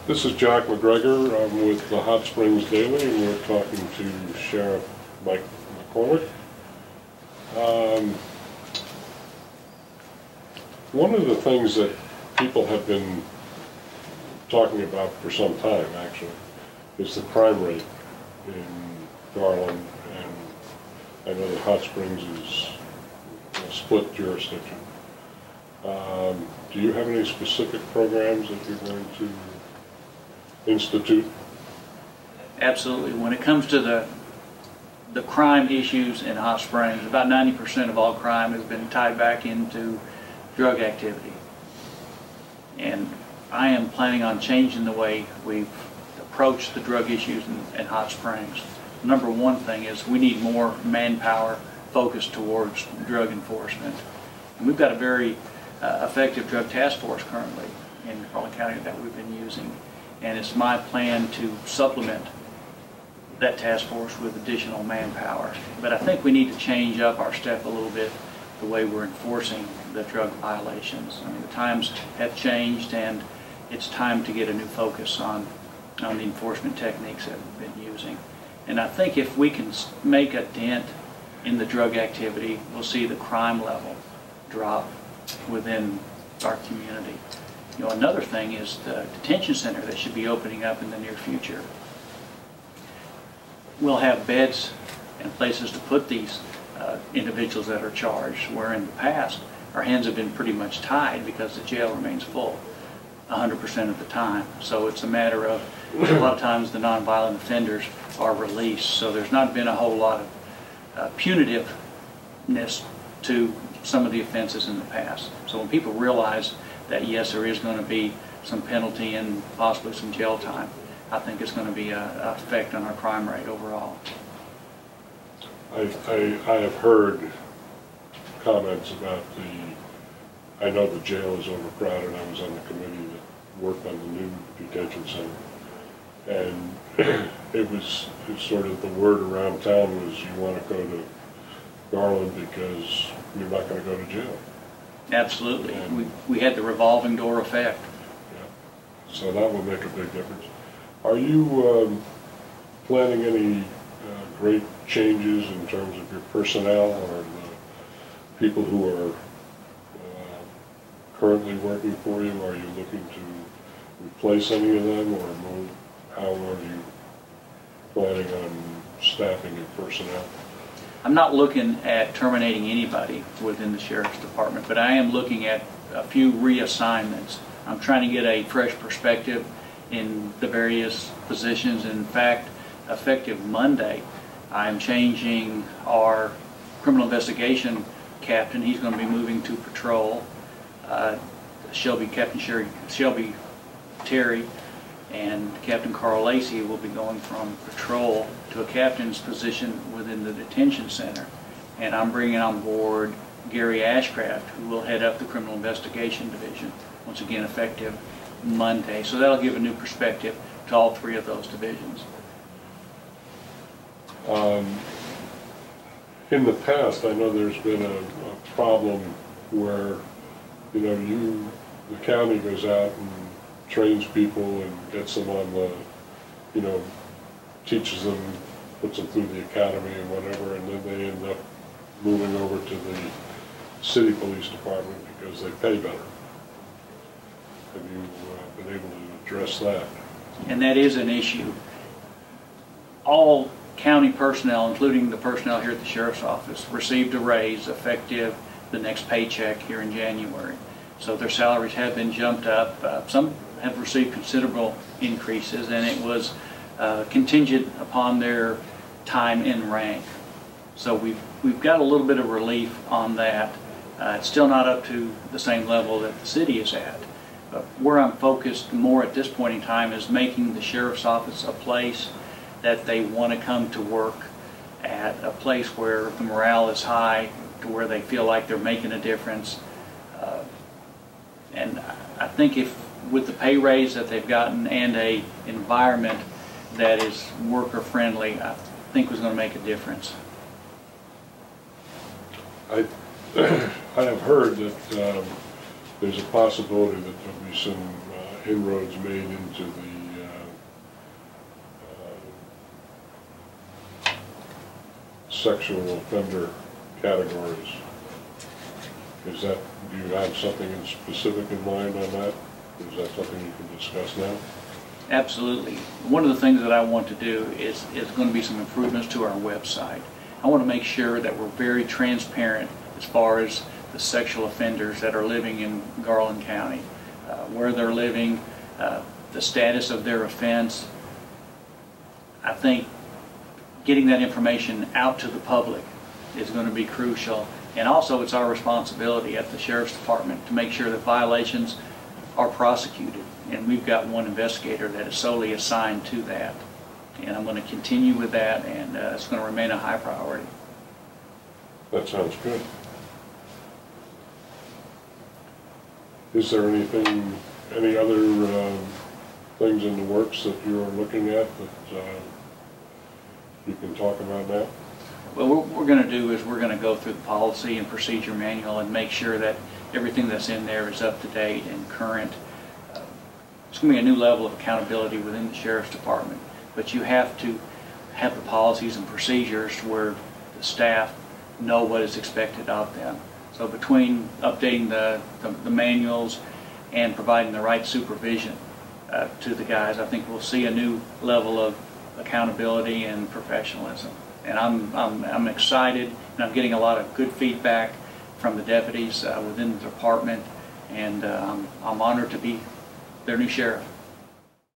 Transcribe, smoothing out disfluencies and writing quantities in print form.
This is Jack McGregor. I'm with the Hot Springs Daily, and we're talking to Sheriff Mike McCormick. One of the things that people have been talking about for some time, actually, is the crime rate in Garland, and I know that Hot Springs is a split jurisdiction. Do you have any specific programs that you're going to institute? Absolutely. When it comes to the crime issues in Hot Springs, about 90% of all crime has been tied back into drug activity. And I am planning on changing the way we've approached the drug issues in Hot Springs. Number one thing is we need more manpower focused towards drug enforcement. And we've got a very effective drug task force currently in Garland County that we've been using. And it's my plan to supplement that task force with additional manpower. But I think we need to change up our step a little bit, the way we're enforcing the drug violations. I mean, the times have changed, and it's time to get a new focus on the enforcement techniques that we've been using. And I think if we can make a dent in the drug activity, we'll see the crime level drop within our community. You know, another thing is the detention center that should be opening up in the near future. We'll have beds and places to put these individuals that are charged, where in the past our hands have been pretty much tied because the jail remains full 100% of the time. So it's a matter of, a lot of times the nonviolent offenders are released, so there's not been a whole lot of punitiveness to some of the offenses in the past. So when people realize that yes, there is going to be some penalty and possibly some jail time, I think it's going to be an effect on our crime rate overall. I have heard comments about I know the jail is overcrowded. I was on the committee that worked on the new detention center, and it was sort of the word around town was you want to go to Garland because you're not going to go to jail. Absolutely. We had the revolving door effect. Yeah. So that will make a big difference. Are you planning any great changes in terms of your personnel or the people who are currently working for you? Are you looking to replace any of them, or move? How are you planning on staffing your personnel? I'm not looking at terminating anybody within the Sheriff's Department, but I am looking at a few reassignments. I'm trying to get a fresh perspective in the various positions. In fact, effective Monday, I'm changing our criminal investigation captain. He's going to be moving to patrol. Captain Shelby Terry and Captain Carl Lacey will be going from patrol to a captain's position within the detention center. And I'm bringing on board Gary Ashcraft, who will head up the criminal investigation division, once again effective Monday. So that'll give a new perspective to all three of those divisions. In the past, I know there's been a problem where, you know, the county goes out and trains people and gets them on the, you know, teaches them, puts them through the academy and whatever, and then they end up moving over to the city police department because they pay better. Have you been able to address that? And that is an issue. All county personnel, including the personnel here at the Sheriff's Office, received a raise effective the next paycheck here in January. So their salaries have been jumped up. Some have received considerable increases, and it was contingent upon their time in rank. So we've got a little bit of relief on that. It's still not up to the same level that the city is at. But where I'm focused more at this point in time is making the Sheriff's Office a place that they want to come to work at, a place where the morale is high, to where they feel like they're making a difference. And I think if with the pay raise that they've gotten and a environment that is worker friendly, I think was going to make a difference. I have heard that there's a possibility that there'll be some inroads made into the sexual offender categories. Is that, do you have something in specific in mind on that? Is that something you can discuss now? Absolutely. One of the things that I want to do is going to be some improvements to our website. I want to make sure that we're very transparent as far as the sexual offenders that are living in Garland County, where they're living, the status of their offense. I think getting that information out to the public is going to be crucial. And also it's our responsibility at the Sheriff's Department to make sure that violations are prosecuted. And we've got one investigator that is solely assigned to that. And I'm going to continue with that, and it's going to remain a high priority. That sounds good. Is there anything, any other things in the works that you're looking at that you can talk about now? Well, what we're going to do is we're going to go through the policy and procedure manual and make sure that everything that's in there is up to date and current. It's going to be a new level of accountability within the Sheriff's Department, but you have to have the policies and procedures where the staff know what is expected of them. So between updating the manuals and providing the right supervision to the guys, I think we'll see a new level of accountability and professionalism. And I'm excited, and I'm getting a lot of good feedback from the deputies within the department, and I'm honored to be their new sheriff.